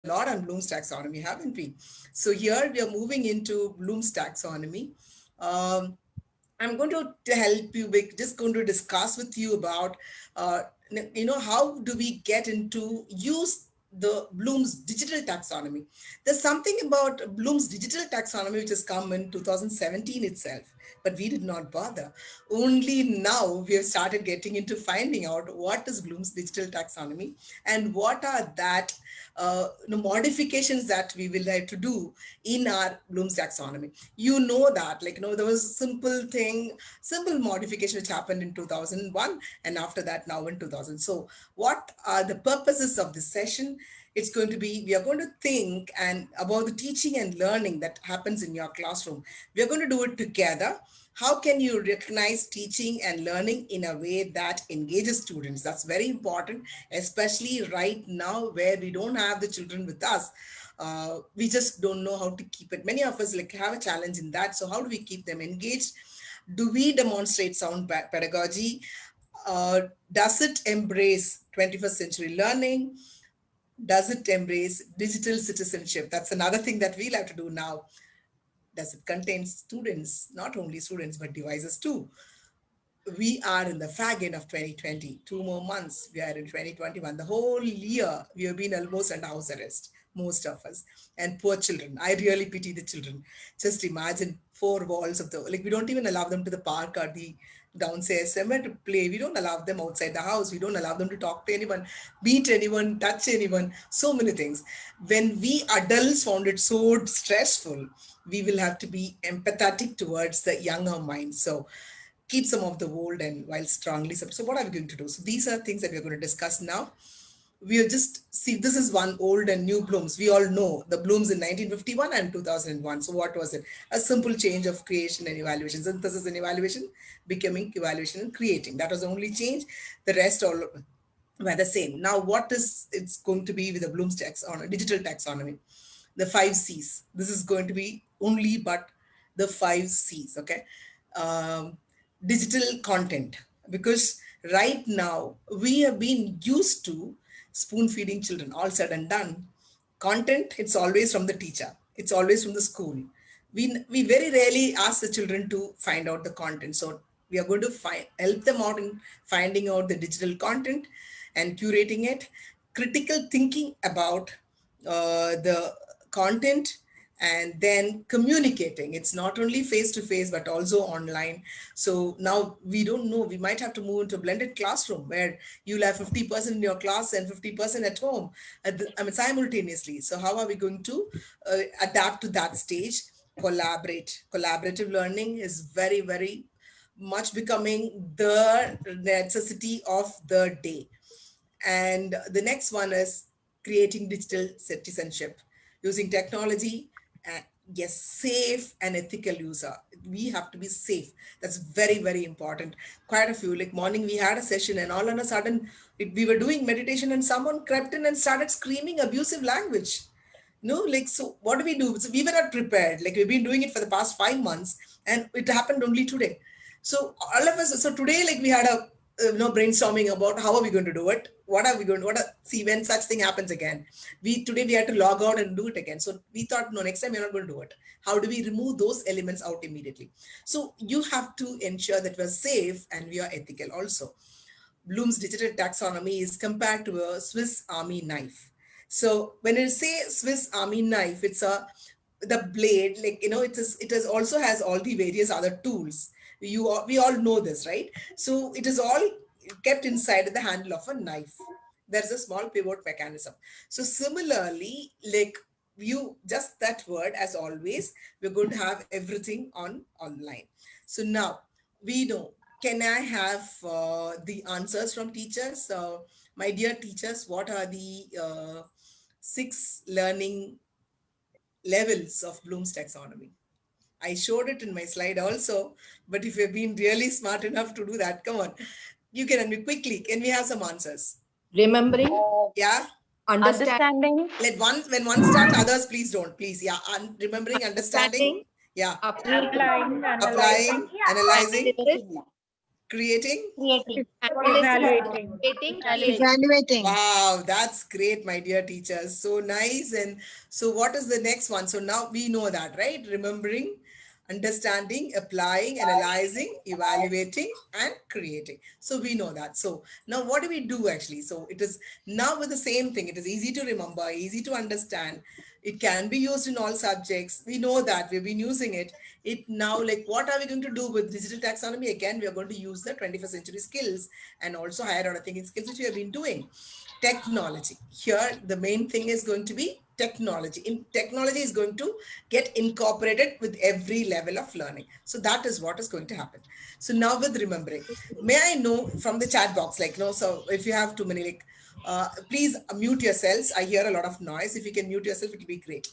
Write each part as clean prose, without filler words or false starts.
lot on Bloom's taxonomy, haven't we? So here we are moving into Bloom's taxonomy. Um, I'm going to help you, just going to discuss with you about, how do we get into use the Bloom's digital taxonomy. There's something about Bloom's digital taxonomy which has come in 2017 itself, but we did not bother. Only now we have started getting into finding out what is Bloom's digital taxonomy and what are that modifications that we will have to do in our Bloom's taxonomy. That, there was simple modification which happened in 2001, and after that now in 2000. So what are the purposes of this session? It's going to be, we are going to think and about the teaching and learning that happens in your classroom. We are going to do it together. How can you recognize teaching and learning in a way that engages students? That's very important, especially right now where we don't have the children with us. We just don't know how to keep it. Many of us have a challenge in that. So how do we keep them engaged? Do we demonstrate sound pedagogy? Does it embrace 21st century learning? Does it embrace digital citizenship? That's another thing that we'll have to do now. Does it contain students, not only students, but devices too? We are in the fag end of 2020, 2 more months. We are in 2021. The whole year, we have been almost under house arrest, most of us. And poor children. I really pity the children. Just imagine 4 walls of we don't even allow them to the park or the downstairs somewhere to play. We don't allow them outside the house. We don't allow them to talk to anyone, meet anyone, touch anyone, so many things. When we adults found it so stressful, we will have to be empathetic towards the younger minds. So keep some of the old and while strongly. So what are we going to do? So these are things that we're going to discuss now. We'll just see, this is one old and new Blooms. We all know the Blooms in 1951 and 2001. So what was it? A simple change of creation and evaluation. Synthesis and evaluation becoming evaluation and creating. That was the only change. The rest all were the same. Now what is it's going to be with the Bloom's taxonomy, digital taxonomy? The 5 C's. This is going to be only but the 5 C's, okay? Digital content, because right now we have been used to spoon feeding children. All said and done, content, it's always from the teacher, it's always from the school. We very rarely ask the children to find out the content. So we are going to help them out in finding out the digital content and curating it, critical thinking about the content, and then communicating. It's not only face to face, but also online. So now we don't know, we might have to move into a blended classroom where you'll have 50% in your class and 50% at home, simultaneously. So how are we going to adapt to that stage? Collaborative learning is very, very much becoming the necessity of the day. And the next one is creating digital citizenship using technology. Yes, safe and ethical user. We have to be safe. That's very, very important. Quite a few, like morning we had a session and all of a sudden we were doing meditation and someone crept in and started screaming abusive language. No, so what do we do? So we were not prepared. We've been doing it for the past 5 months and it happened only today. So all of us, so today, we had a brainstorming about how are we going to do it, what are we going to see when such thing happens again. Today we had to log out and do it again. So we thought, no, next time we're not going to do it. How do we remove those elements out immediately? So you have to ensure that we're safe and we are ethical also. Bloom's digital taxonomy is compared to a Swiss Army knife. So when you say Swiss Army knife, it's the blade, it also has all the various other tools. We all know this, right? So it is all kept inside the handle of a knife. There's a small pivot mechanism. So similarly, you just that word, as always, we're going to have everything online. So now we know, can I have the answers from teachers? So my dear teachers, what are the 6 learning levels of Bloom's taxonomy? I showed it in my slide also, but if you've been really smart enough to do that, come on, you can unmute quickly. Can we have some answers? Remembering. Yeah. Understanding. When one starts, others please don't. Please, yeah. Remembering, understanding. Yeah. Applying, Applying, analyzing. creating, Creating. Analyzing, Evaluating. evaluating, Evaluating. creating. Evaluating. wow, that's great, my dear teachers. So nice. And so what is the next one? So now we know that, right? Remembering, understanding, applying, analyzing, evaluating, and creating. So we know that. So now what do we do actually? So it is now with the same thing. It is easy to remember, easy to understand. It can be used in all subjects. We know that we've been using it. It now, like, what are we going to do with digital taxonomy? Again, we are going to use the 21st century skills and also higher order thinking skills, which we have been doing. Technology. Here, the main thing is going to be technology. In technology is going to get incorporated with every level of learning. So that is what is going to happen. So now with remembering, may I know from the chat box, like, no, so if you have too many, like, please mute yourselves. I hear a lot of noise. If you can mute yourself, it will be great.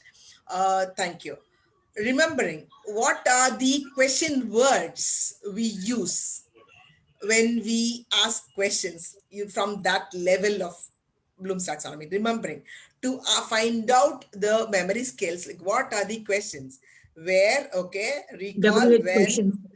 Thank you. Remembering, what are the question words we use when we ask questions from that level of Bloom's taxonomy? Remembering to find out the memory skills, like what are the questions? Where, okay, recall, WH when, question.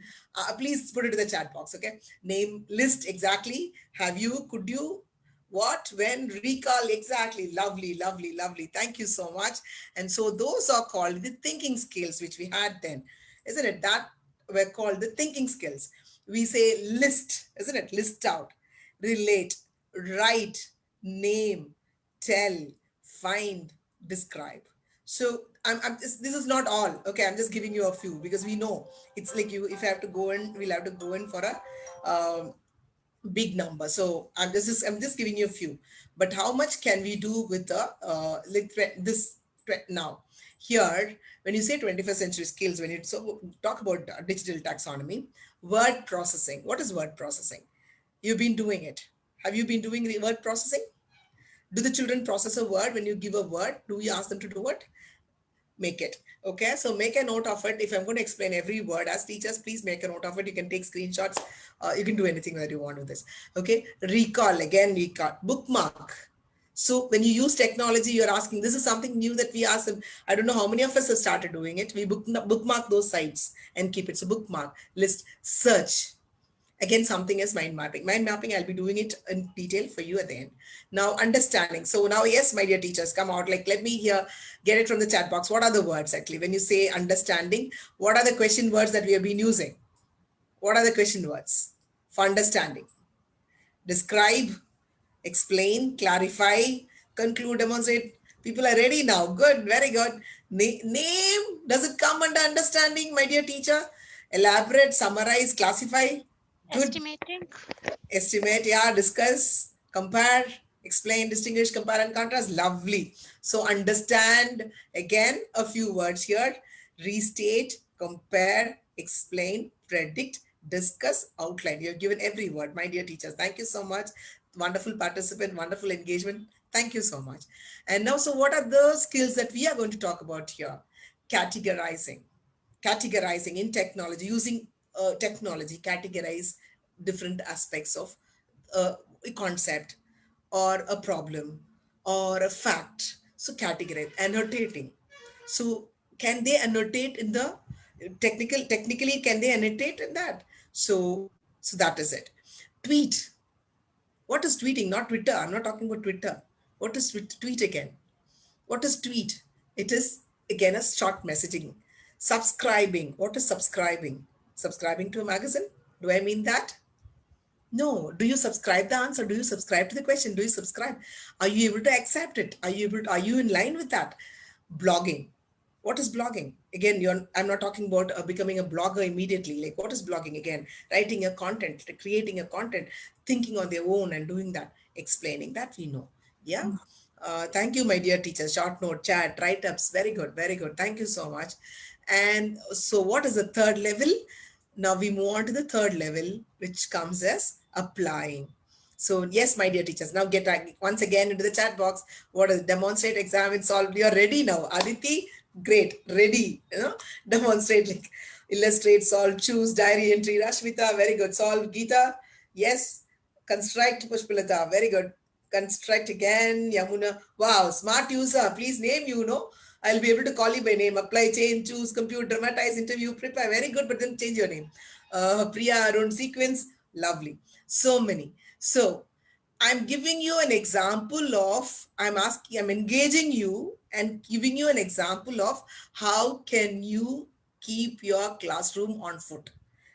please put it in the chat box, okay? Name, list, exactly. Have you, could you, what, when, recall, exactly. Lovely, lovely, lovely. Thank you so much. And so those are called the thinking skills, which we had then, isn't it? That were called the thinking skills. We say list, isn't it? List out, relate, write, name, tell, find, describe. So this is not all. Okay, I'm just giving you a few because we know it's like you. If I have to go in, we'll have to go in for a big number. So I'm just giving you a few. But how much can we do with the now? Here, when you say 21st century skills, when you talk about digital taxonomy, word processing. What is word processing? You've been doing it. Have you been doing the word processing? Do the children process a word when you give a word? Do we ask them to do it? Make it. Okay, so make a note of it. If I'm going to explain every word as teachers, please make a note of it. You can take screenshots. You can do anything that you want with this. Okay, recall, again, recall, bookmark. So when you use technology, you're asking, this is something new that we ask them. I don't know how many of us have started doing it. We bookmark those sites and keep it. So bookmark, list, search. Again, something is mind mapping. Mind mapping, I'll be doing it in detail for you at the end. Now, understanding. So now, yes, my dear teachers, come out. Like, let me here get it from the chat box. What are the words actually? When you say understanding, what are the question words that we have been using? What are the question words for understanding? Describe, explain, clarify, conclude, demonstrate. People are ready now. Good, very good. Name, does it come under understanding, my dear teacher? Elaborate, summarize, classify. Good. Estimating. Estimate, yeah, discuss, compare, explain, distinguish, compare, and contrast. Lovely. So understand, again, a few words here. Restate, compare, explain, predict, discuss, outline. You've given every word, my dear teachers. Thank you so much. Wonderful participant, wonderful engagement. Thank you so much. And now, so what are the skills that we are going to talk about here? Categorizing in technology, using technology, categorize different aspects of a concept or a problem or a fact. So categorize, annotating. So can they annotate in the technically can they annotate in that? So that is it. Tweet. What is tweeting? Not Twitter. I'm not talking about Twitter. What is tweet again? What is tweet? It is again a short messaging. Subscribing. What is subscribing? Subscribing to a magazine? Do I mean that? No. Do you subscribe the answer? Do you subscribe to the question? Do you subscribe? Are you able to accept it? Are you in line with that? Blogging. What is blogging? Again, I'm not talking about becoming a blogger immediately. Like, what is blogging? Again, writing a content, creating a content, thinking on their own and doing that, explaining that we know. Yeah. Thank you, my dear teachers. Short note, chat, write-ups. Very good, very good. Thank you so much. And so what is the third level? Now we move on to the third level, which comes as applying. So yes, my dear teachers, now get once again into the chat box. What is demonstrate, examine, solve? You are ready now. Aditi, great, ready. Demonstrate, like, illustrate, solve, choose, diary entry. Rashmita, very good. Solve. Geeta, yes. Construct, Pushpalata, very good. Construct again. Yamuna, wow, smart user. Please name you know. I'll be able to call you by name. Apply, change, choose, compute, dramatize, interview, prepare. Very good, but then change your name. Priya, Arun, sequence. Lovely. So many. So I'm giving you an example of, I'm engaging you and giving you an example of how can you keep your classroom on foot.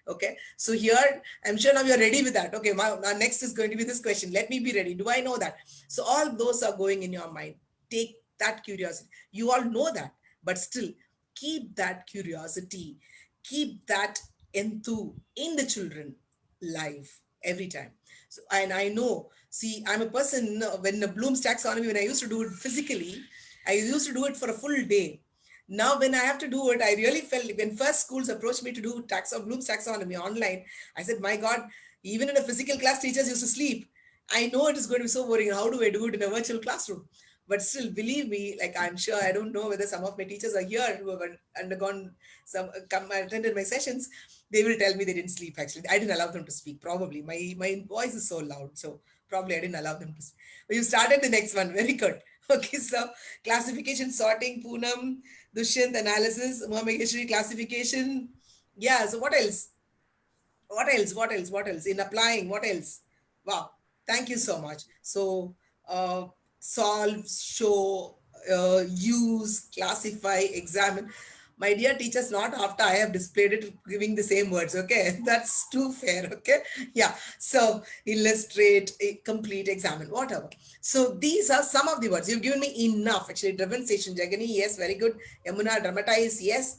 Okay. So here, I'm sure now you're ready with that. Okay. My next is going to be this question. Let me be ready. Do I know that? So all those are going in your mind. Take that curiosity. You all know that, but still keep that curiosity, keep that enthu in the children live every time. So, and I know, see, I'm a person, when the Bloom's taxonomy, when I used to do it physically, I used to do it for a full day. Now, when I have to do it, I really felt when first schools approached me to do Bloom's taxonomy online, I said, my God, even in a physical class, teachers used to sleep. I know it is going to be so boring. How do I do it in a virtual classroom? But still, believe me, like I'm sure, I don't know whether some of my teachers are here who have undergone some, come attended my sessions. They will tell me they didn't sleep. Actually, I didn't allow them to speak. Probably my voice is so loud, so probably I didn't allow them to speak. But you started the next one. Very good. Okay, so classification, sorting, Poonam, Dushyant, analysis, Maheshwari, classification. Yeah. So what else? What else in applying? What else? Wow, thank you so much. So uh, solve, show, use, classify, examine. My dear teachers, not after I have displayed it giving the same words. Okay, that's too fair. Okay, yeah. So illustrate, complete, examine, whatever. So these are some of the words you've given me enough. Actually, differentiation, Jagani, yes, very good. Yamuna, dramatize, yes.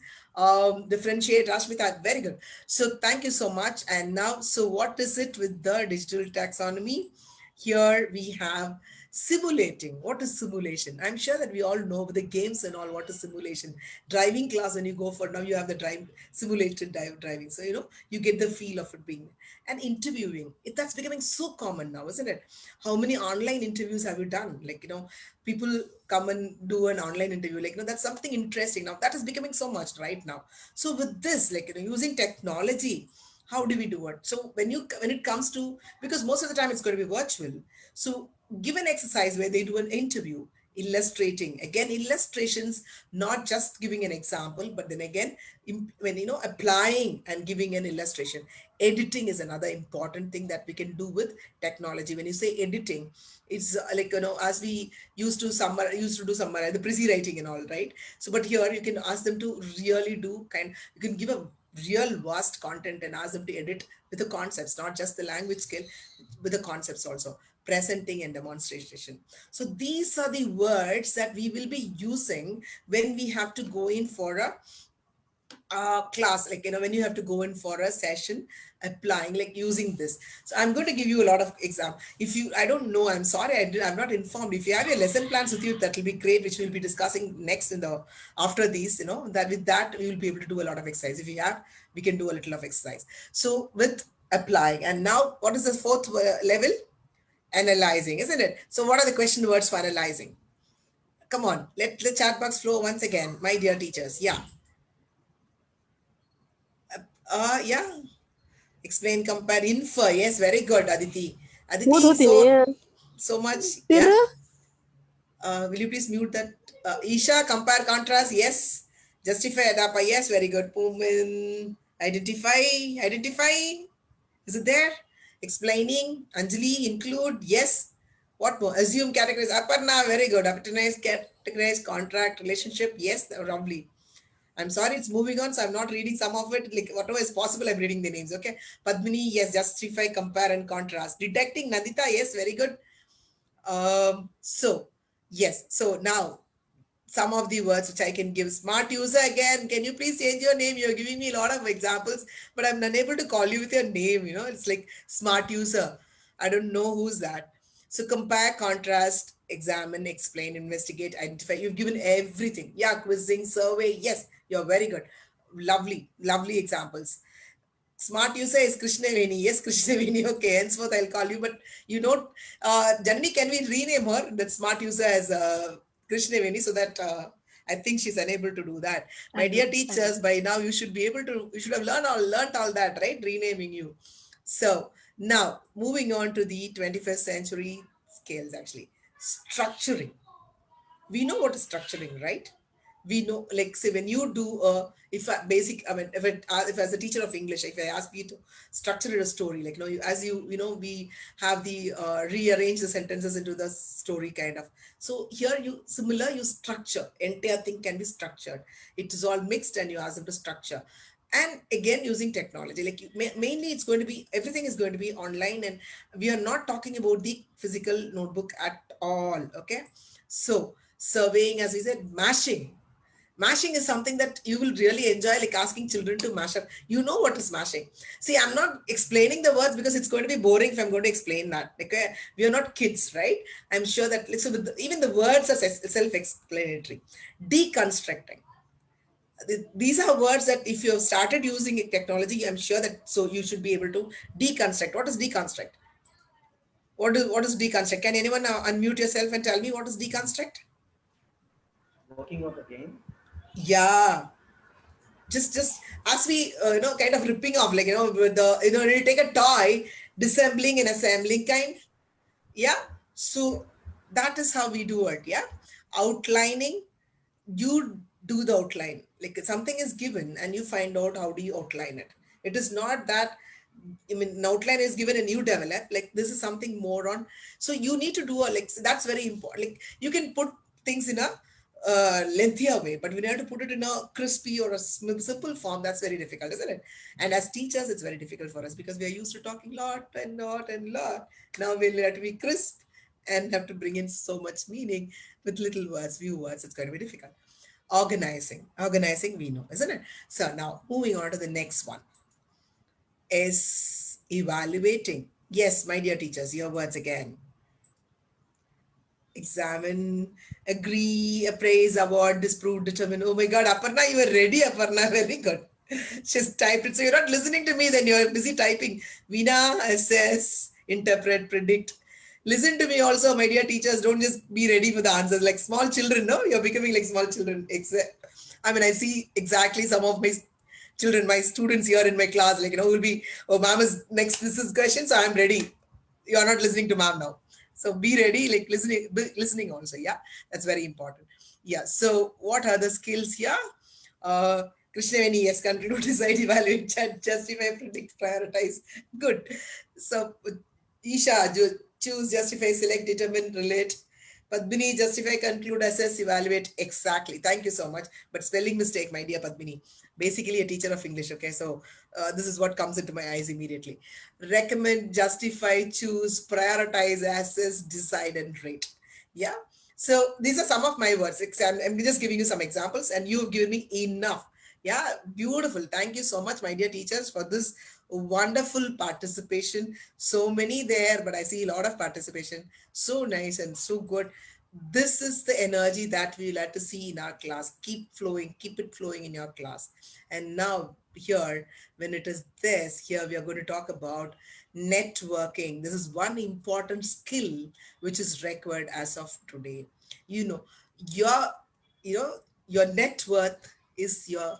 Differentiate, Rashmita, very good. So thank you so much. And now, so what is it with the digital taxonomy? Here we have simulating. What is simulation? I'm sure that we all know with the games and all what is simulation. Driving class, when you go for now, you have the simulated driving. So you get the feel of it being. And interviewing, that's becoming so common now, isn't it? How many online interviews have you done? Like, people come and do an online interview. Like, that's something interesting. Now that is becoming so much right now. So with this, like, using technology, how do we do it? So when it comes to, because most of the time it's going to be virtual, so give an exercise where they do an interview, illustrating, again, illustrations, not just giving an example, but then again, when applying and giving an illustration. Editing is another important thing that we can do with technology. When you say editing, it's like, as we used to do summarize the pre writing and all, right? So but here you can ask them to really do you can give a real vast content and ask them to edit with the concepts, not just the language skill, with the concepts also, presenting and demonstration. So these are the words that we will be using when we have to go in for a class, like, when you have to go in for a session, applying, like using this. So I'm going to give you a lot of exam. If you, I don't know, I'm sorry, I'm not informed. If you have your lesson plans with you, that will be great, which we'll be discussing next in the, after these, that with that, we will be able to do a lot of exercise. If you have, we can do a little of exercise. So with applying, and now what is the fourth level? Analyzing, isn't it? So what are the question words for analyzing? Come on, let the chat box flow once again, my dear teachers. Yeah. Yeah. Explain, compare, infer. Yes, very good, Aditi. Mood Aditi, होती नहीं so है so much. फिर Yeah. Will you please mute that? Isha, compare, contrast. Yes. Justify, adapa. Yes, very good. Pumin, identify, identify. Is it there? Explaining. Anjali, include. Yes. What more? Assume, categorize. Aparna, very good. Aptenize, categorize, contract, relationship. Yes, lovely. I'm sorry, it's moving on, so I'm not reading some of it. Like whatever is possible, I'm reading the names. Okay. Padmini, yes, justify, compare, and contrast. Detecting, Nandita, yes, very good. So yes, so now some of the words which I can give. Smart user, again, can you please change your name? You're giving me a lot of examples, but I'm unable to call you with your name. It's like smart user. I don't know who's that. So compare, contrast, examine, explain, investigate, identify. You've given everything. Yeah, quizzing, survey. Yes, you're very good. Lovely, lovely examples. Smart user is Krishnaveni. Yes, Krishnaveni. Okay, henceforth I'll call you. But Janani, can we rename her, that smart user, as Krishnaveni, so that I think she's unable to do that. I My will dear I will teachers, by now you should be able to, you should have learned all that, right? Renaming you. So now moving on to the 21st century scales, actually. Structuring. We know what is structuring, right? We know, like say when you do if a basic, I mean, if as a teacher of English, if I ask you to structure a story, like as we have the rearrange the sentences into the story kind of. So here you structure, entire thing can be structured. It is all mixed and you ask them to structure. And again, using technology, like mainly it's going to be, everything is going to be online, and we are not talking about the physical notebook at all. Okay, so surveying, as we said, mashing is something that you will really enjoy, like asking children to mash up. You know what is mashing. See, I'm not explaining the words because it's going to be boring if I'm going to explain that. Like we are not kids, right? I'm sure that, like, so even the words are self-explanatory. Deconstructing, these are words that if you have started using technology, I'm sure that so you should be able to deconstruct. What is deconstruct? What is deconstruct? Can anyone unmute yourself and tell me what is deconstruct? Working out again. Yeah, just as we kind of ripping off, like with the when you take a toy, dissembling and assembling kind. Yeah, so that is how we do it. Yeah, outlining, you do the outline, like something is given and you find out how do you outline it. It is not that, I mean, an outline is given and you develop, like this is something more on. So you need to do a, like, that's very important. Like you can put things in a lengthier way, but when you have to put it in a crispy or a simple form, that's very difficult, isn't it? And as teachers, it's very difficult for us because we are used to talking lot and lot and lot. Now we'll have to be crisp and have to bring in so much meaning with little words, few words. It's going to be difficult. Organizing, we know, isn't it? So now moving on to the next one is evaluating. Yes, my dear teachers, your words again. Examine, agree, appraise, award, disprove, determine. Oh my God, Aparna, you were ready, Aparna. Very good. She's typed it. So you're not listening to me, then you're busy typing. Veena, assess, interpret, predict. Listen to me also, my dear teachers. Don't just be ready for the answers like small children. No, you're becoming like small children. I mean, I see exactly some of my children, my students here in my class, like, will be, oh, ma'am is next. This is question, so I'm ready. You're not listening to ma'am now. So be ready, like listening also. Yeah, that's very important. Yeah. So what are the skills here? Krishnaveni, yes, continue, decide, evaluate, justify, predict, prioritize. Good. So Isha, choose, justify, select, determine, relate. Padmini, justify, conclude, assess, evaluate. Exactly. Thank you so much. But spelling mistake, my dear Padmini. Basically, a teacher of English. Okay, so this is what comes into my eyes immediately. Recommend, justify, choose, prioritize, assess, decide, and rate. Yeah. So these are some of my words. I'm just giving you some examples, and you've given me enough. Yeah, beautiful. Thank you so much, my dear teachers, for this wonderful participation. So many there, but I see a lot of participation. So nice and so good. This is the energy that we like to see in our class. Keep flowing, keep it flowing in your class. And now, here, when it is this, here we are going to talk about networking. This is one important skill which is required as of today. You know, your you know your net worth is your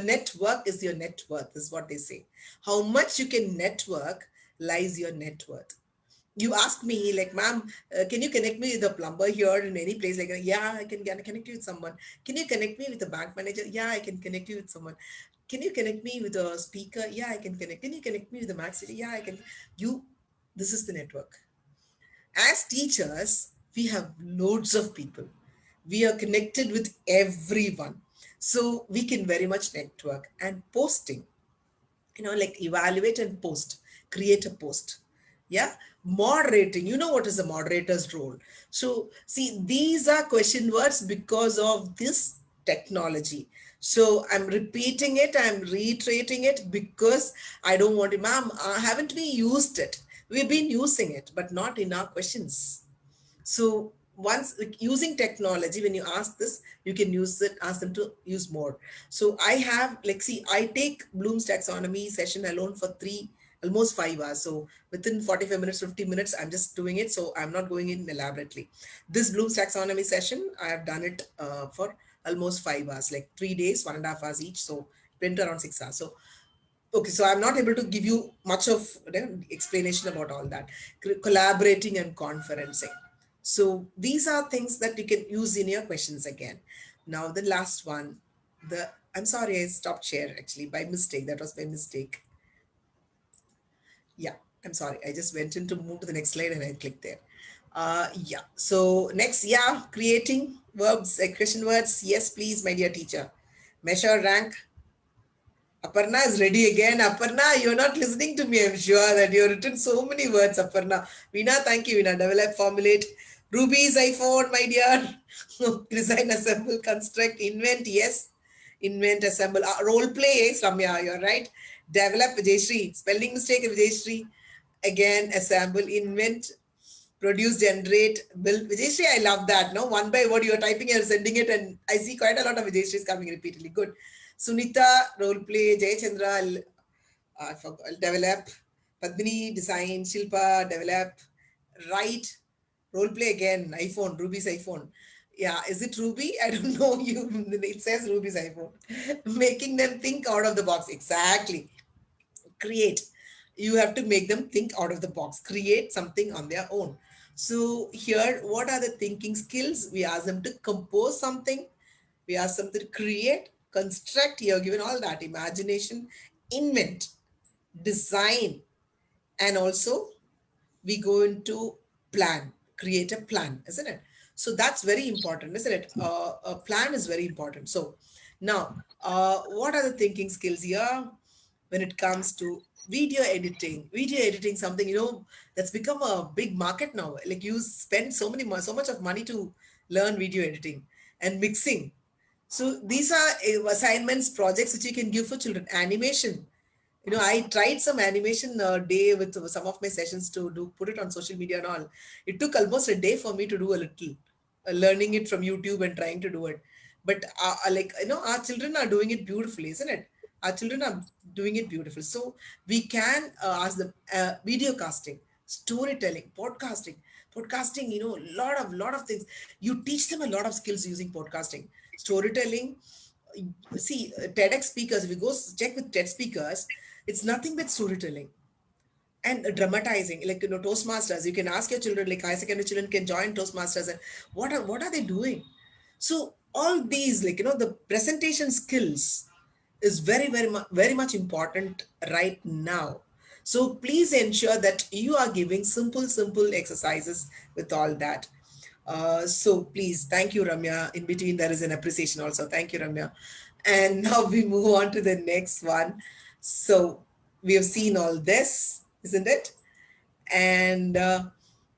network is your net worth, is what they say. How much you can network lies your net worth. You ask me, like, ma'am, can you connect me with a plumber here in any place? Like, yeah, I can connect you with someone. Can you connect me with a bank manager? Yeah, I can connect you with someone. Can you connect me with a speaker? Yeah, I can connect. Can you connect me with a max city? Yeah, I can. You, this is the network. As teachers, we have loads of people. We are connected with everyone. So we can very much network. And posting, like evaluate and post, create a post. Yeah. Moderating, what is a moderator's role? So see, these are question words because of this technology. So I'm repeating it, I'm reiterating it because I don't want to, ma'am, haven't we used it? We've been using it, but not in our questions. So once, like, using technology, when you ask this, you can use it, ask them to use more. So I have, like, see, I take Bloom's taxonomy session alone for almost 5 hours. So within 45 minutes, 50 minutes, I'm just doing it. So I'm not going in elaborately. This Bloom's taxonomy session, I have done it for almost 5 hours, like 3 days, 1.5 hours each. So it went around 6 hours. So okay, so I'm not able to give you much of explanation about all that. Collaborating and conferencing. So these are things that you can use in your questions again. Now the last one, I'm sorry, I stopped share actually by mistake. That was by mistake. Yeah, I'm sorry. I just went in to move to the next slide and I clicked there. Yeah. So next, yeah, creating verbs, question words. Yes, please, my dear teacher. Measure, rank. Aparna is ready again. Aparna, you're not listening to me. I'm sure that you've written so many words, Aparna. Veena, thank you, Veena. Develop, formulate. Ruby's iPhone, my dear. Design, assemble, construct, invent. Yes. Invent, assemble. Role play, yes, Ramya, you're right. Develop, Vijayshri. Spelling mistake, Vijayshri. Again, assemble, invent, produce, generate, build. Vijayshri, I love that. No, one by word you're typing, you're sending it, and I see quite a lot of Vijayshris coming repeatedly. Good. Sunita, role play. Jayachandra, I forgot, develop. Padmini, design. Shilpa, develop. Write. Role play again. iPhone, Ruby's iPhone. Yeah, is it Ruby? I don't know. You. It says Ruby's iPhone. Making them think out of the box. Exactly. Create. You have to make them think out of the box, create something on their own. So here, what are the thinking skills? We ask them to compose something, we ask them to create, construct. Here given all that: imagination, invent, design, and also we go into plan, create a plan, isn't it? So that's very important, isn't it? A plan is very important. So now, what are the thinking skills here when it comes to video editing? Video editing, something, that's become a big market now. Like you spend so much of money to learn video editing and mixing. So these are assignments, projects which you can give for children. Animation, I tried some animation day with some of my sessions to do, put it on social media and all. It took almost a day for me to do a little, learning it from YouTube and trying to do it. But like, our children are doing it beautifully, isn't it? Our children are doing it beautiful. So we can ask them video casting, storytelling, podcasting, lot of things. You teach them a lot of skills using podcasting, storytelling. See, TEDx speakers, if you go check with TED speakers, it's nothing but storytelling and dramatizing. Like, Toastmasters, you can ask your children, like high secondary children can join Toastmasters, and what are they doing? So all these, like, the presentation skills is very much important right now. So please ensure that you are giving simple exercises with all that. So please, thank you, Ramya. In between, there is an appreciation also. Thank you, Ramya. And now we move on to the next one. So we have seen all this, isn't it? And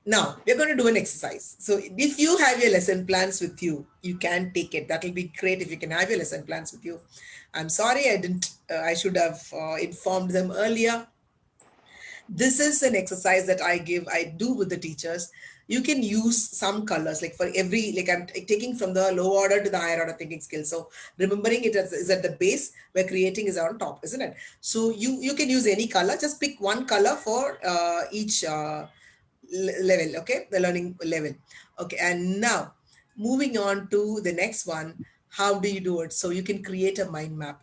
now we're going to do an exercise. So if you have your lesson plans with you, you can take it. That will be great if you can have your lesson plans with you. I'm sorry, I didn't. I should have informed them earlier. This is an exercise that I do with the teachers. You can use some colors, like for every, like I'm taking from the low order to the higher order thinking skill. So remembering it is at the base, where creating is on top, isn't it? So you can use any color. Just pick one color for each level. Okay, the learning level. Okay, and now moving on to the next one. How do you do it? So you can create a mind map.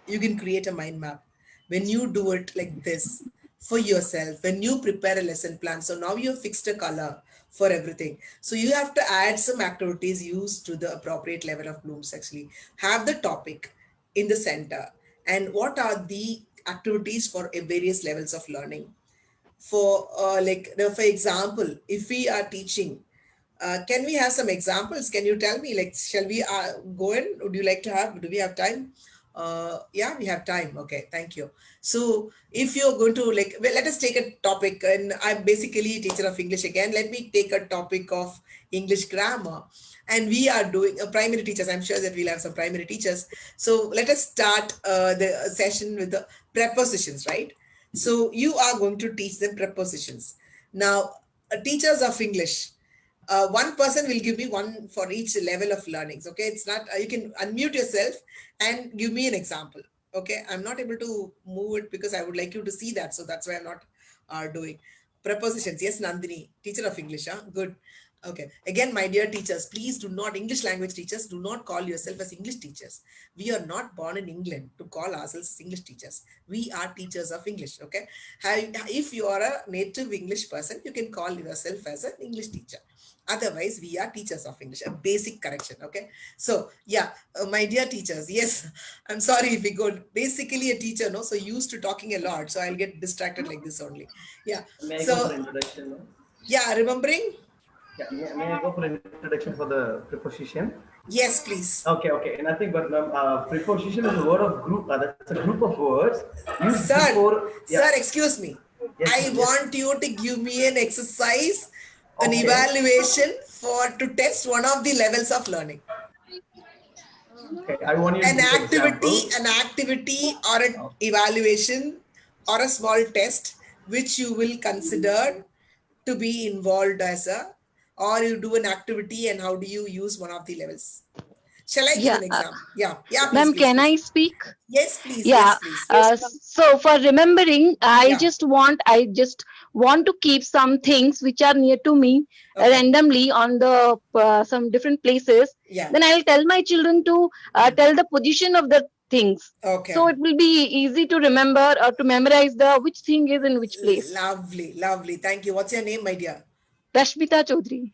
You can create a mind map when you do it like this for yourself, when you prepare a lesson plan. So now you've fixed a color for everything. So you have to add some activities used to the appropriate level of blooms. Actually have the topic in the center, and what are the activities for various levels of learning. For for example, if we are teaching, can we have some examples? Can you tell me, like, shall we go in? Would you like to have, do we have time? Yeah, we have time. Okay, thank you. So if you're going to, like, well, let us take a topic, and I'm basically a teacher of English again. Let me take a topic of English grammar. And we are doing primary teachers. I'm sure that we'll have some primary teachers. So let us start the session with the prepositions, right? So you are going to teach them prepositions. Now, teachers of English, one person will give me one for each level of learnings. Okay, it's not, you can unmute yourself and give me an example. Okay, I'm not able to move it because I would like you to see that. So that's why I'm not doing prepositions. Yes, Nandini, teacher of English. Huh? Good. Okay. Again, my dear teachers, please do not, English language teachers, do not call yourself as English teachers. We are not born in England to call ourselves English teachers. We are teachers of English. Okay. If you are a native English person, you can call yourself as an English teacher. Otherwise, we are teachers of English, a basic correction. Okay. So, yeah, my dear teachers, yes, I'm sorry if we go basically a teacher, no, so used to talking a lot. So I'll get distracted like this only. Yeah. May I go for So, introduction? yeah, remembering? Yeah, may I go for introduction for the preposition? Yes, please. Okay. Nothing but ma'am, preposition is a word of group. That's a group of words used Sir, before. Yeah. sir, excuse me. Yes, I ma'am, yes. want you to give me an exercise, an Okay. evaluation for to test one of the levels of learning. Okay. I want you to give example. An activity or an evaluation or a small test which you will consider to be involved as a, or you do an activity and how do you use one of the levels. Shall I give Yeah, an example? Yeah, please, ma'am, please, can please. I speak? Yes, please, Yeah. yes, please. So for remembering, Yeah, I just want to keep some things which are near to me okay, randomly on the some different places. yeah, Then I'll tell my children to tell the position of the things. So okay. it will be easy to remember or to memorize the which thing is in which place. Lovely, lovely. Thank you. What's your name, my dear? Rashmita Chaudhary.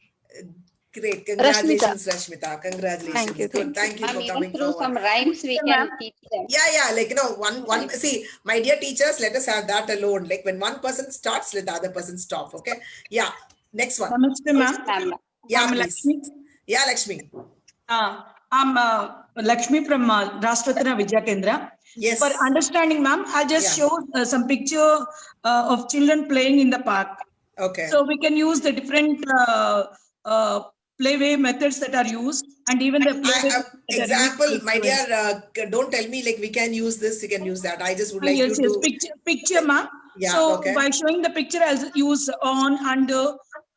Great. Rashmita. Congratulations, Rashmita. Thank Congratulations. you. Good. Thank you. Thank you Ma'am, for even coming through forward. some rhymes we can teach them. Yeah, like, one, Right. see, my dear teachers, let us have that alone. Like when one person starts, let the other person stop. Okay. Yeah. Next one. Namaste, Yes, ma'am. ma'am. Yeah, I'm please. Lakshmi. Yeah, Lakshmi. I'm Lakshmi from Rashtrattana Vidya Kendra. For Yes. understanding, ma'am, I'll just Yeah. show some picture of children playing in the park. Okay. So we can use the different uh, playway methods that are used, and even the playway that are used Example, for my dear, students. don't tell me like we can use this, you can use that. I just would like you Yes, to, picture, ma'am. yeah, So okay. by showing the picture, I'll use on, under,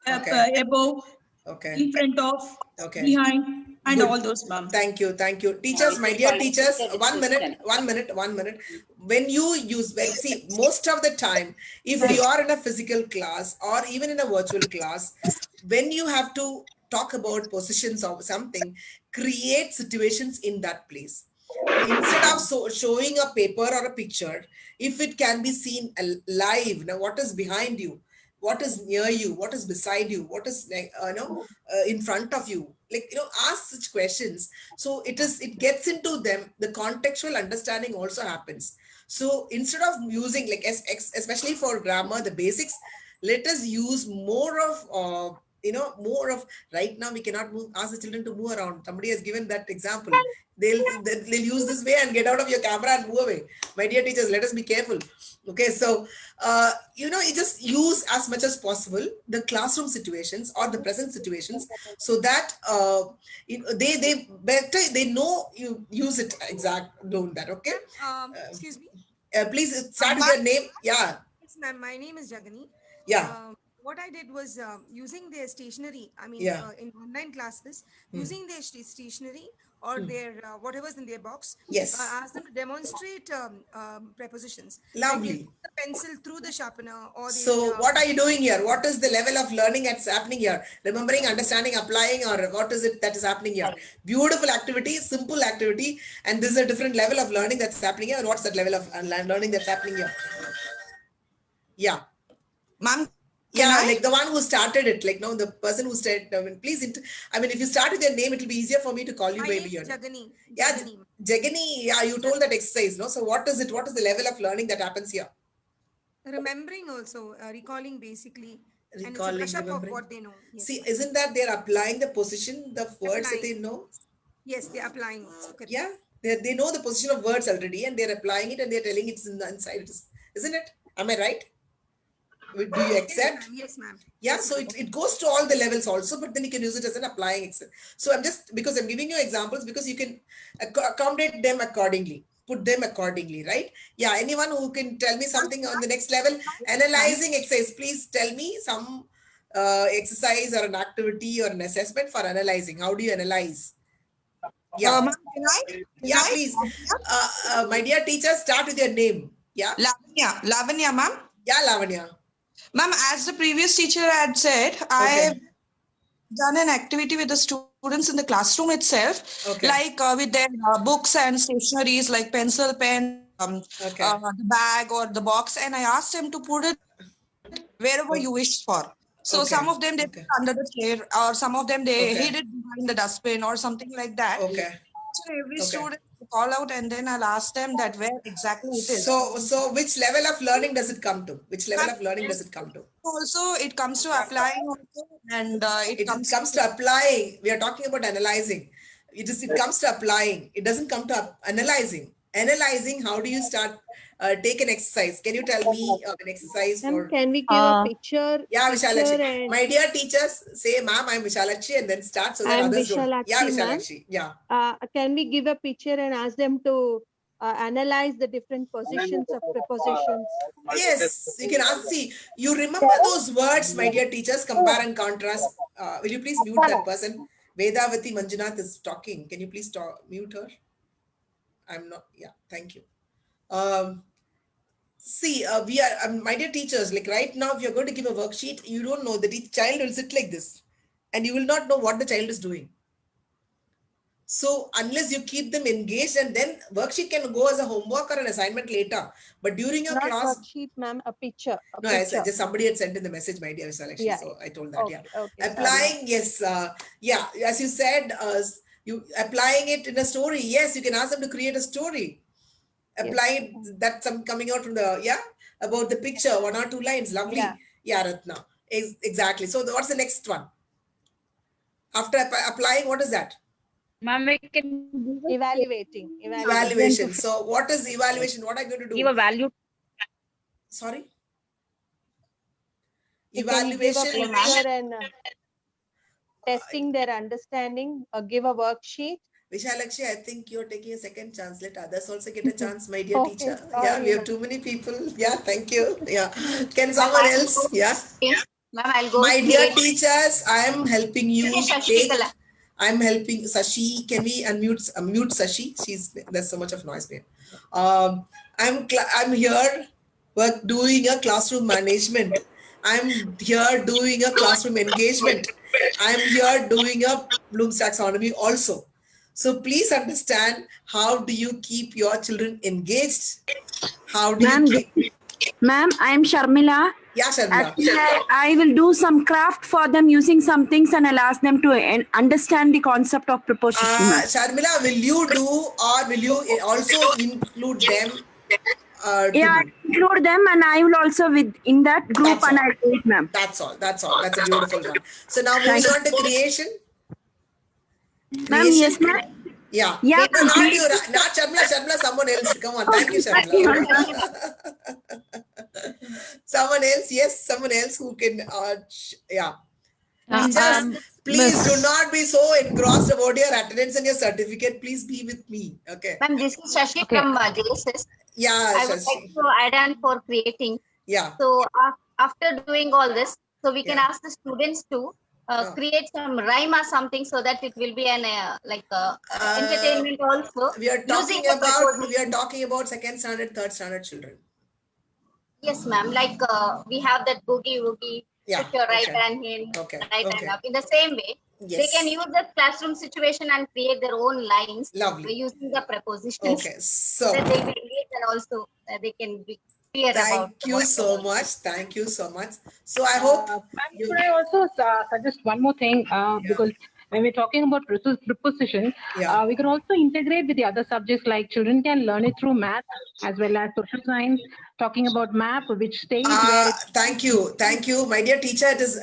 Okay. above, Okay. in front of, Okay. behind, and all Good. those, ma'am. Thank you. Thank you. Yeah, Teachers, which my is dear called as teachers, picture 1 minute, description. 1 minute, 1 minute. When you use, see, most of the time, if you are in a physical class or even in a virtual class, when you have to talk about positions of something, create situations in that place. Instead of showing a paper or a picture, if it can be seen live, now what is behind you, what is near you, what is beside you, what is like in front of you, like ask such questions, so it gets into them, the contextual understanding also happens. So instead of using like especially for grammar, the basics, let us use more of more of, right now we cannot ask the children to move around. Somebody has given that example. They'll use this way and get out of your camera and move away. My dear teachers, let us be careful. Okay, so you just use as much as possible the classroom situations or the present situations, so that they better, they know you use it exact doing that. Okay. Excuse me. Please start with your name. Yeah. Yes, ma'am. My name is Jagani. Yeah. What I did was using their stationery. I mean, Yeah. in online classes, using their stationery or their whatever's in their box, Yes. ask them to demonstrate prepositions. Like they'll Lovely. put the pencil through the sharpener, or they'll So what are you doing here? What is the level of learning that's happening here? Remembering, understanding, applying, or what is it that is happening here? Beautiful activity, simple activity, and this is a different level of learning that's happening here. And what's that level of learning that's happening here? Yeah. Ma'am, Yeah, like the one who started it, like no, the person who started. I mean, please. I mean, if you start with your name, it will be easier for me to call you my by name your is name. Jagani. Yeah, Jagani. Jagani. Yeah, you told that exercise, no? So what is it? What is the level of learning that happens here? Remembering also, recalling basically, and it's a Recalling, brush up of remembering. what they know. Yes, See, ma'am. isn't that they're applying the position, the words that Applying. they know? Yes, they're applying also. Correct. Yeah, they know the position of words already, and they're applying it, and they're telling it's in the inside. Isn't it? Am I right? Do you Yes, accept? ma'am. Yes, ma'am. Yeah, Yes, so ma'am. it goes to all the levels also, but then you can use it as an applying excel. So I'm just, because I'm giving you examples because you can accommodate them accordingly, put them accordingly, right? Yeah, anyone who can tell me something on the next level, analyzing exercise, please tell me some exercise or an activity or an assessment for analyzing. How do you analyze? Yeah, ma'am, can I? yeah, please. My dear teacher, start with your name. Yeah, Lavanya, ma'am. yeah, Lavanya. Ma'am, as the previous teacher had said, Okay. done an activity with the students in the classroom itself, Okay. like with their books and stationeries like pencil, pen, the bag or the box, and I asked them to put it wherever you wish for. So some of them they put under the chair, or some of them they hid it behind the dustbin or something like that. Okay. So every student will call out, and then I'll ask them that where exactly it is. So which level of learning does it come to? Which level of learning does it come to? Also, it comes to applying also, and It comes to applying. We are talking about analyzing. It comes to applying. It doesn't come to analyzing. Analyzing, how do you start? Take an exercise. Can you tell me an exercise for? Can we give a picture? Yeah, picture Vishalakshi. My dear teachers, say, ma'am, I'm Vishalakshi, and then start so that others don't. Yeah, Vishalakshi. Yeah. Can we give a picture and ask them to analyze the different positions of prepositions? Yes, you can ask. See, you remember those words, my dear teachers, compare and contrast. Will you please mute that person? Vedavati Manjunath is talking. Can you please mute her? I'm not. Yeah, thank you. See, we are, my dear teachers, like right now, if you're going to give a worksheet, you don't know that each child will sit like this and you will not know what the child is doing. So unless you keep them engaged, and then worksheet can go as a homework or an assignment later. But during your class, worksheet, ma'am, a picture. I said just somebody had sent in the message, my dear Vishalakshi. Yeah. So I told that. Okay, yeah. Okay, Applying, yes. Yeah. As you said, you applying it in a story. Yes, you can ask them to create a story. Apply that some coming out from the about the picture, 1 or 2 lines. Lovely. Yeah, Ratna. Exactly. So what's the next one? After applying, what is that? Ma'am, we can Evaluating. Evaluation. So what is evaluation? What are you going to do? give a value. Sorry? Evaluation. And testing their understanding, give a worksheet. Vishalakshi, I think you're taking a second chance. Let others also get a chance, my dear teacher. Yeah, we have too many people. Yeah, thank you. Yeah. Can someone else? Yeah. Ma'am, I'll go. My dear teachers, I am helping you take. I'm helping Sashi. Can we unmute Sashi? There's so much of noise there. I'm here doing a classroom management. I'm here doing a classroom engagement. I'm here doing a Bloom's taxonomy also. So please understand, how do you keep your children engaged? How do you keep... Ma'am, I am Sharmila. Yeah, Sharmila. Actually, I will do some craft for them using some things, and I'll ask them to understand the concept of preposition. Sharmila, will you do, or will you also include them? Yeah, include them, and I will also in that group, and I'll do it, ma'am. That's all. That's all. That's a beautiful one. So now moving on to creation. Ma'am, yes, ma'am. Yeah. Yeah. No, not you. Not Sharmila, someone else. Come on. Thank you, Sharmila. Someone else. Yes, someone else who can. Yeah. Please do not be so engrossed about your attendance and your certificate. Please be with me. Okay. Ma'am, this is Shashi from JSS. Yeah, I would like to add on for creating. Yeah. So after doing all this, so we can ask the students to create some rhyme or something, so that it will be an entertainment also. We are talking about second standard, third standard children. Yes, ma'am. Like we have that boogie woogie. Put your right hand in, right hand up. In the same way, they can use the classroom situation and create their own lines. Lovely. Using the prepositions. Okay, so that they will read, and also they can be clear about. Thank you so much. Thank you so much. So I hope. Could I also suggest one more thing? Because when we're talking about prepositions, we can also integrate with the other subjects, like children can learn it through math as well as social science. Talking about map, which stage where thank you, my dear teacher. It is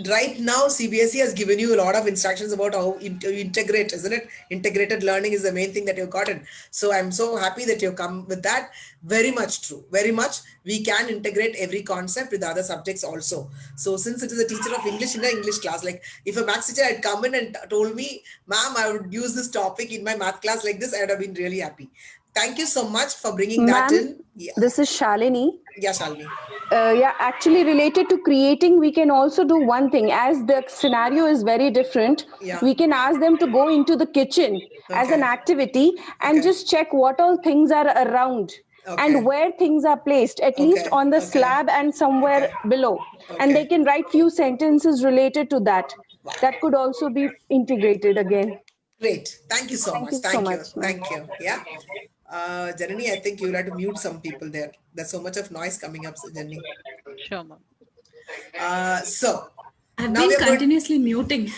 right now CBSE has given you a lot of instructions about how to integrate, isn't it? Integrated learning is the main thing that you've gotten. So I'm so happy that you come with that. Very much true. Very much. We can integrate every concept with other subjects also. So since it is a teacher of English in an English class, like if a maths teacher had come in and told me, ma'am, I would use this topic in my math class like this, I would have been really happy. Thank you so much for bringing that in. Yeah. This is Shalini. Yeah, Shalini. Actually related to creating, we can also do one thing. As the scenario is very different, we can ask them to go into the kitchen as an activity and just check what all things are around and where things are placed, at least on the slab and somewhere below. And they can write few sentences related to that. that could also be integrated again. Great. Thank you so Thank much. you so Thank you. much, ma'am. Thank you. Yeah. Janani, I think you'll have to mute some people there. There's so much of noise coming up, Janani. Sure, ma'am. So I've now been we're going continuously muting.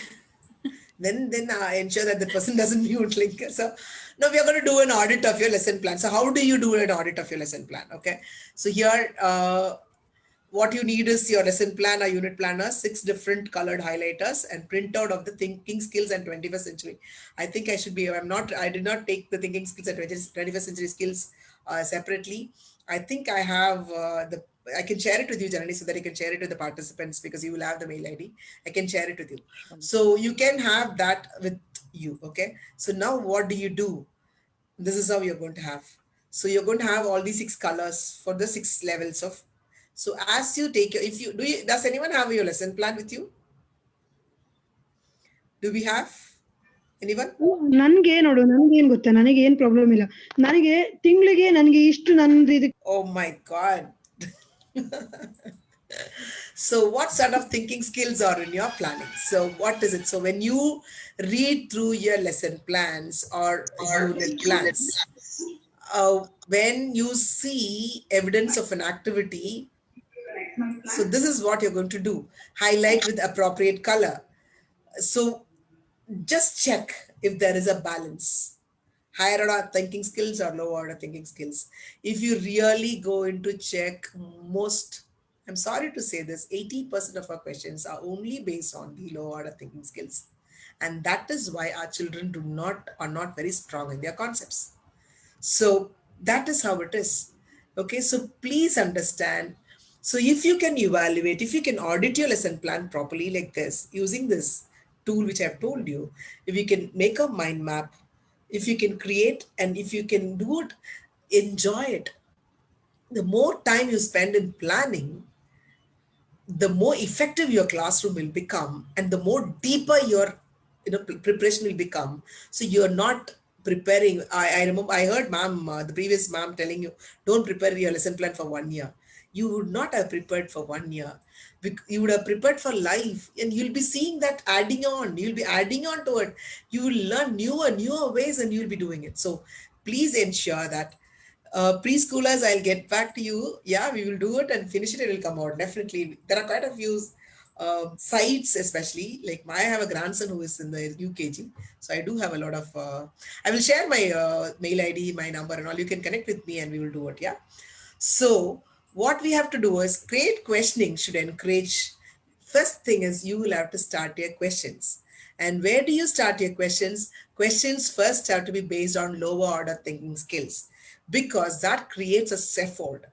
then ensure that the person doesn't mute link. So now we are going to do an audit of your lesson plan. So how do you do an audit of your lesson plan? Okay. So here, what you need is your lesson plan or unit planner, 6 different colored highlighters, and printout of the thinking skills and 21st century. I think I should be, I did not take the thinking skills and 21st century skills separately. I think I have I can share it with you, Janani, so that you can share it with the participants because you will have the mail ID. I can share it with you. So you can have that with you. Okay. So now what do you do? This is how you're going to have. So you're going to have all these 6 colors for the 6 levels of. So as you take your, if you do, does anyone have your lesson plan with you? Do we have anyone? ನನಗೆ ನೋಡು ನನಗೆ ಏನು ಗೊತ್ತಾ ನನಗೆ ಏನು problem ಇಲ್ಲ ನನಗೆ ತಿಂಗಳಿಗೆ ನನಗೆ ಇಷ್ಟು ನಂದು ಇದು Oh my god. So what sort of thinking skills are in your planning? So what is it? So when you read through your lesson plans or unit plans, when you see evidence of an activity, so this is what you're going to do. Highlight with appropriate color. So just check if there is a balance. Higher order thinking skills or low order thinking skills. If you really go into check, most, I'm sorry to say this, 80% of our questions are only based on the low order thinking skills. And that is why our children are not very strong in their concepts. So that is how it is. Okay, so please understand. So if you can evaluate, if you can audit your lesson plan properly like this, using this tool which I've told you, if you can make a mind map, if you can create, and if you can do it, enjoy it. The more time you spend in planning, the more effective your classroom will become and the more deeper your preparation will become. So you're not preparing. I remember I heard ma'am, the previous ma'am telling you, don't prepare your lesson plan for 1 year. You would not have prepared for 1 year. You would have prepared for life, and you'll be seeing that adding on. You'll be adding on to it. You will learn newer ways and you'll be doing it. So please ensure that preschoolers, I'll get back to you. Yeah, we will do it and finish it. It will come out. Definitely. There are quite a few sites, especially like I have a grandson who is in the UKG. So I do have a lot of, I will share my mail ID, my number and all. You can connect with me and we will do it. Yeah. So what we have to do is create questioning should encourage. First thing is you will have to start your questions. And where do you start your questions? Questions first have to be based on lower order thinking skills, because that creates a scaffold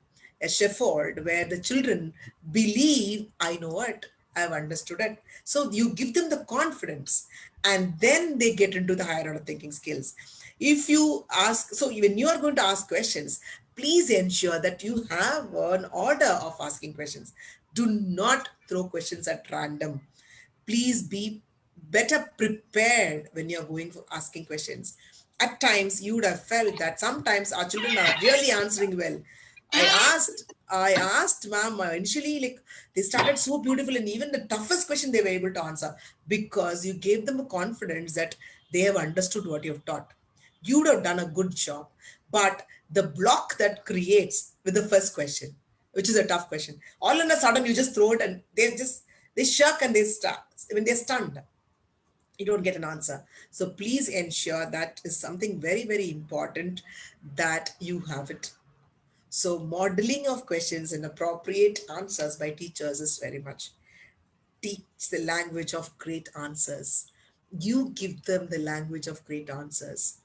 where the children believe, I know it, I've understood it. So you give them the confidence and then they get into the higher order thinking skills. If you ask, so when you are going to ask questions, please ensure that you have an order of asking questions. Do not throw questions at random. Please be better prepared when you're going for asking questions. At times, you would have felt that sometimes our children are really answering well. I asked ma'am initially, like they started so beautiful, and even the toughest question they were able to answer because you gave them a confidence that they have understood what you've taught. You would have done a good job. But the block that creates with the first question, which is a tough question, all of a sudden you just throw it and they shirk and they start when they're stunned. You don't get an answer. So please ensure that is something very, very important that you have it. So modeling of questions and appropriate answers by teachers is very much. Teach the language of great answers. You give them the language of great answers.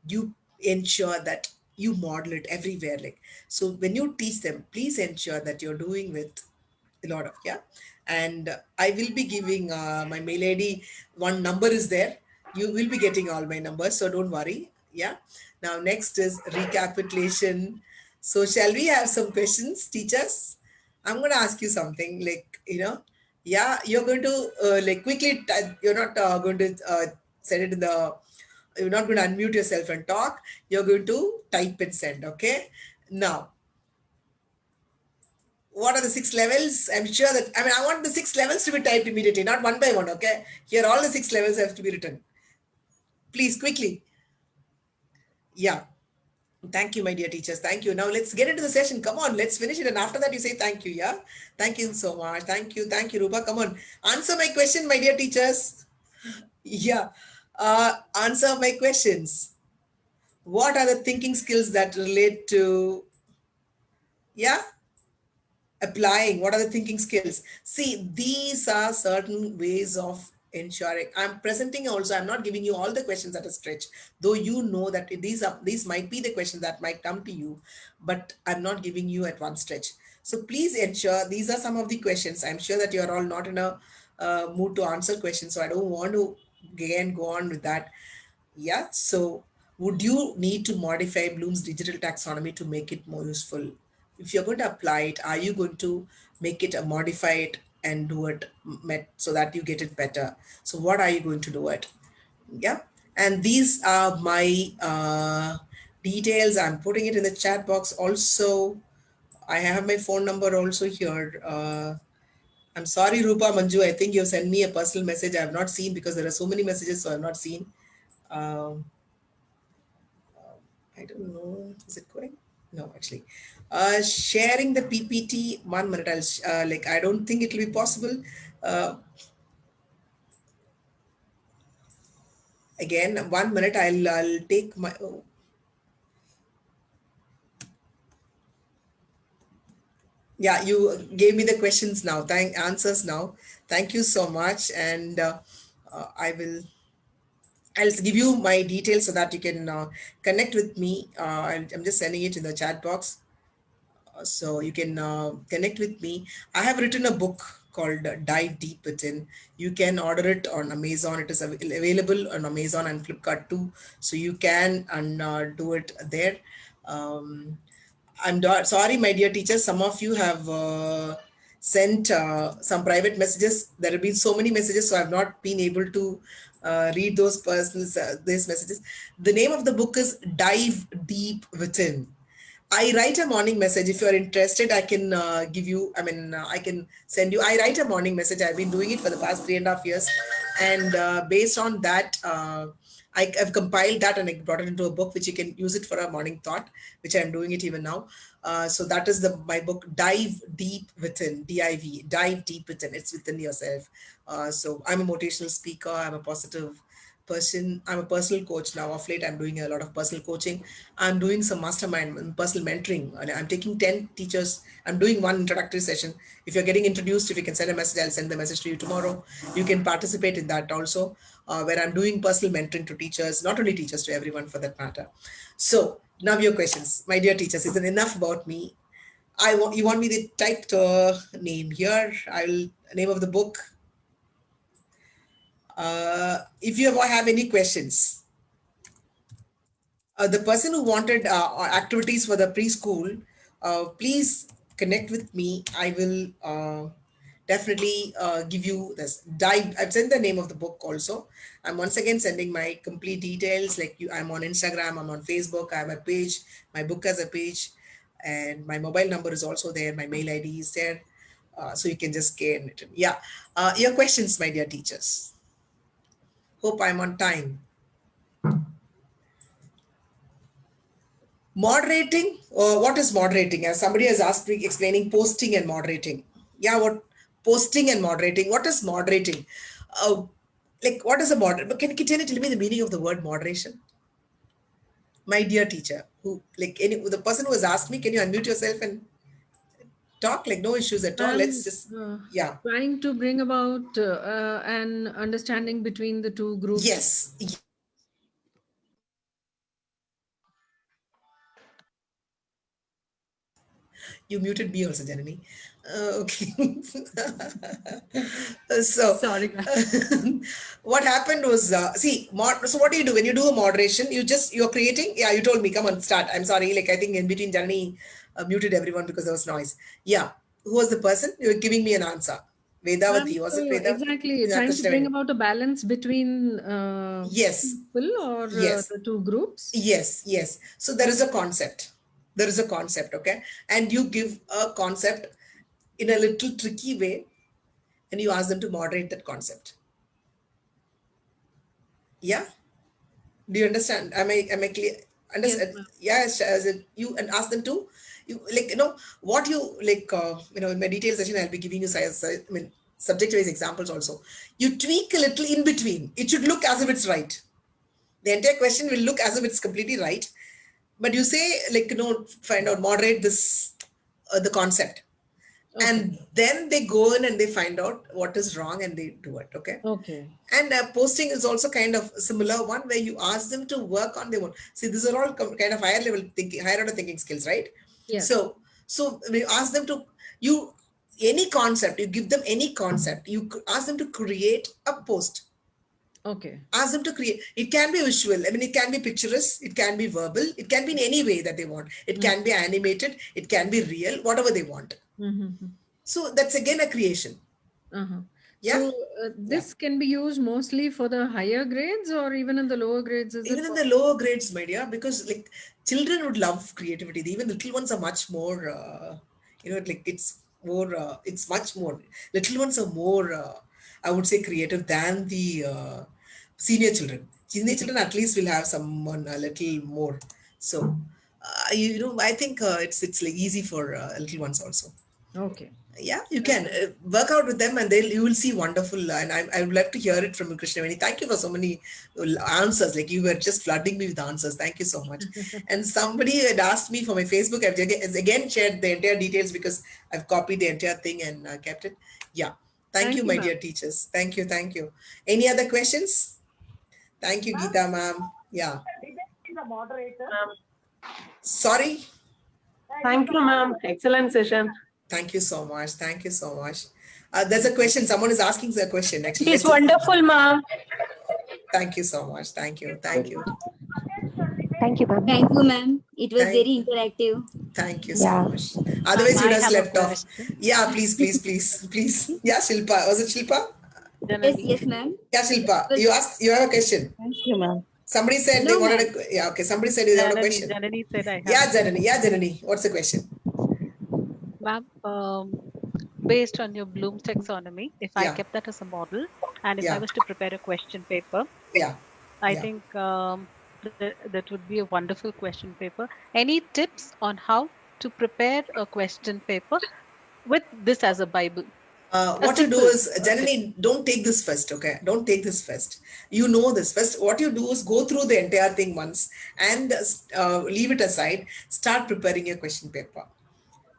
You ensure that you model it everywhere. Like, so when you teach them, please ensure that you're doing with a lot of, yeah. And I will be giving my mail ID. One number is there. You will be getting all my numbers, so don't worry. Yeah. Now next is recapitulation. So shall we have some questions, teachers? I'm going to ask you something like, yeah, you're going to like quickly, you're not going to send it in the, you're not going to unmute yourself and talk. You're going to type and send. Okay. Now, what are the 6 levels? I'm sure that, I want the 6 levels to be typed immediately, not one by one, okay? Here, all the 6 levels have to be written. Please, quickly. Yeah. Thank you, my dear teachers. Thank you. Now let's get into the session. Come on, let's finish it. And after that, you say thank you. Yeah. Thank you so much. Thank you. Thank you, Rupa. Come on. Answer my question, my dear teachers. Yeah. Answer my questions. What are the thinking skills that relate to, yeah, applying? What are the thinking skills? See, these are certain ways of ensuring. I'm presenting also, I'm not giving you all the questions at a stretch, though you know that these might be the questions that might come to you, but I'm not giving you at one stretch. So please ensure these are some of the questions. I'm sure that you're all not in a mood to answer questions, so I don't want to again go on with that. Yeah, so would you need to modify Bloom's digital taxonomy to make it more useful? If you're going to apply it, are you going to make it, modify it and do it so that you get it better? So what are you going to do it? Yeah, and these are my details. I'm putting it in the chat box. Also, I have my phone number also here. I'm sorry, Rupa Manju, I think you've sent me a personal message. I have not seen because there are so many messages, so I've not seen. I don't know. Is it going? No, actually. Sharing the PPT, 1 minute. I'll I don't think it will be possible. Again, 1 minute. I'll take my. Oh. Yeah, you gave me the questions now. Answers now. Thank you so much, and I'll give you my details so that you can connect with me. I'm just sending it in the chat box. So you can connect with me. I have written a book called Dive Deep Within. You can order it on Amazon. It is available on Amazon and Flipkart too. So you can do it there. I'm sorry, my dear teachers. Some of you have sent some private messages. There have been so many messages, so I've not been able to read those these messages. The name of the book is Dive Deep Within. I write a morning message. If you're interested, I can give you, I can send you, I write a morning message. I've been doing it for the past 3.5 years. And based on that, I've compiled that and I brought it into a book, which you can use it for a morning thought, which I'm doing it even now. So that is my book, Dive Deep Within, D-I-V, Dive Deep Within. It's within yourself. So I'm a motivational speaker. I'm a positive person. I'm a personal coach now. Of late, I'm doing a lot of personal coaching. I'm doing some mastermind, personal mentoring. And I'm taking 10 teachers. I'm doing one introductory session. If you're getting introduced, if you can send a message, I'll send the message to you tomorrow. You can participate in that also, where I'm doing personal mentoring to teachers, not only teachers, to everyone for that matter. So now your questions, my dear teachers. Is it enough about me? You want me to type the name here? Name of the book. If you ever have any questions, the person who wanted activities for the preschool, please connect with me. I will definitely give you this. I've sent the name of the book also. I'm once again sending my complete details. I'm on Instagram, I'm on Facebook, I have a page, my book has a page, and my mobile number is also there. My mail ID is there. So you can just scan it. Yeah. Your questions, my dear teachers. Hope I'm on time. Moderating, what is moderating? As somebody has asked me, explaining posting and moderating. Yeah, what posting and moderating? What is moderating? What is a moderator? Can you tell me the meaning of the word moderation? My dear teacher, the person who has asked me, can you unmute yourself and talk? No issues at all. Let's just, yeah. Trying to bring about an understanding between the two groups. Yes. You muted me also, Janani. Okay. So sorry. What happened was, so what do you do when you do a moderation? You're creating. Yeah, you told me. Come on, start. I'm sorry. I think in between Janani muted everyone because there was noise. Yeah. Who was the person? You were giving me an answer. Vedavati, was it Vedavati? Exactly. Trying to bring about a balance between yes. people or yes. the two groups. Yes, yes. So there is a concept. There is a concept, okay? And you give a concept in a little tricky way, and you ask them to moderate that concept. Yeah? Do you understand? Am I clear? Understand? Yes, you and ask them to, you like, what you like, in my detailed session, I'll be giving you subject-wise examples also. You tweak a little in between. It should look as if it's right. The entire question will look as if it's completely right. But you say, like, find out, moderate this, the concept. Okay. And then they go in and they find out what is wrong and they do it. Okay. Okay. And posting is also kind of similar one where you ask them to work on their own. See, these are all kind of higher level thinking, higher order thinking skills, right? Yes. So we ask them to, any concept, you give them any concept, you ask them to create a post. Okay. Ask them to create. It can be visual. I mean, it can be picturesque. It can be verbal. It can be in any way that they want. It can be animated. It can be real, whatever they want. So that's again a creation. Yeah. So this can be used mostly for the higher grades or even in the lower grades? Even in the lower grades, my dear, because like children would love creativity. Even little ones are much more, like it's more, it's much more. Little ones are more, I would say, creative than the senior children. Senior children at least will have someone a little more. So, I think it's like easy for little ones also. Okay. Yeah, you can work out with them and you will see wonderful. And I would like to hear it from you, Krishnavani. Thank you for so many answers. Like you were just flooding me with answers. Thank you so much. And somebody had asked me for my Facebook. I've again shared the entire details because I've copied the entire thing and kept it. Yeah. Thank you, my dear teachers. Thank you. Thank you. Any other questions? Thank you, Geeta ma'am. Yeah. The moderator. Sorry. Thank you, ma'am. Excellent session. Thank you so much. Thank you so much. There's a question. Someone is asking a question. Actually, It's wonderful, ma'am. Thank you so much. Thank you. Thank you. Thank you, ma'am. Thank you, ma'am. It was very interactive. Thank you so much. Otherwise, you'd have slept off. Yeah, please. Yeah, Shilpa. Was it Shilpa? Yes, ma'am. Yeah, Shilpa. You have a question. Thank you, ma'am. Somebody said they wanted a. Yeah, okay. Somebody said they have a question. Janani said I have. Yeah, Janani. What's the question? Ma'am, based on your Bloom's taxonomy, if I kept that as a model and if I was to prepare a question paper, I think that would be a wonderful question paper. Any tips on how to prepare a question paper with this as a Bible? What you do is, generally, don't take this first, okay? Don't take this first. You know this first. What you do is go through the entire thing once and leave it aside. Start preparing your question paper.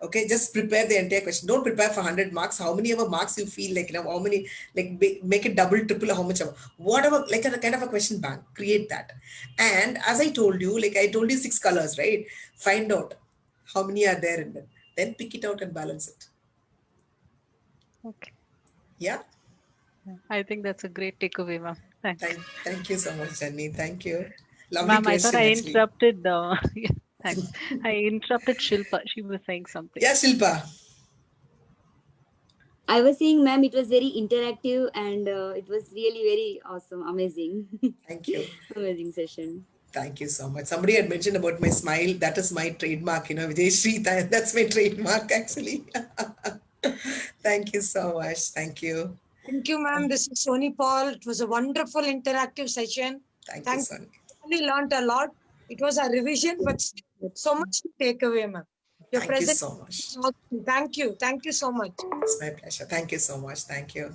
Okay, just prepare the entire question. Don't prepare for 100 marks. How many ever marks you feel like, how many, like make it double, triple, how much ever. Whatever, like a kind of a question bank, create that. And as I told you, like I told you 6 colors, right? Find out how many are there in them. Then pick it out and balance it. Okay. Yeah. I think that's a great takeaway, ma'am. Thanks. Thank you so much, Jenny. Thank you. Lovely Ma'am, question. I thought I interrupted thanks. I interrupted Shilpa. She was saying something. Yeah, Shilpa. I was saying, ma'am, it was very interactive and it was really very awesome, amazing. Thank you. Amazing session. Thank you so much. Somebody had mentioned about my smile. That is my trademark, Vijayashree. That's my trademark, actually. Thank you so much. Thank you. Thank you, ma'am. This is Soni Paul. It was a wonderful interactive session. Thank you, Soni. We learned a lot. It was a revision, but so much to take away, ma'am. Thank you so much. Thank you. Thank you so much. It's my pleasure. Thank you so much. Thank you.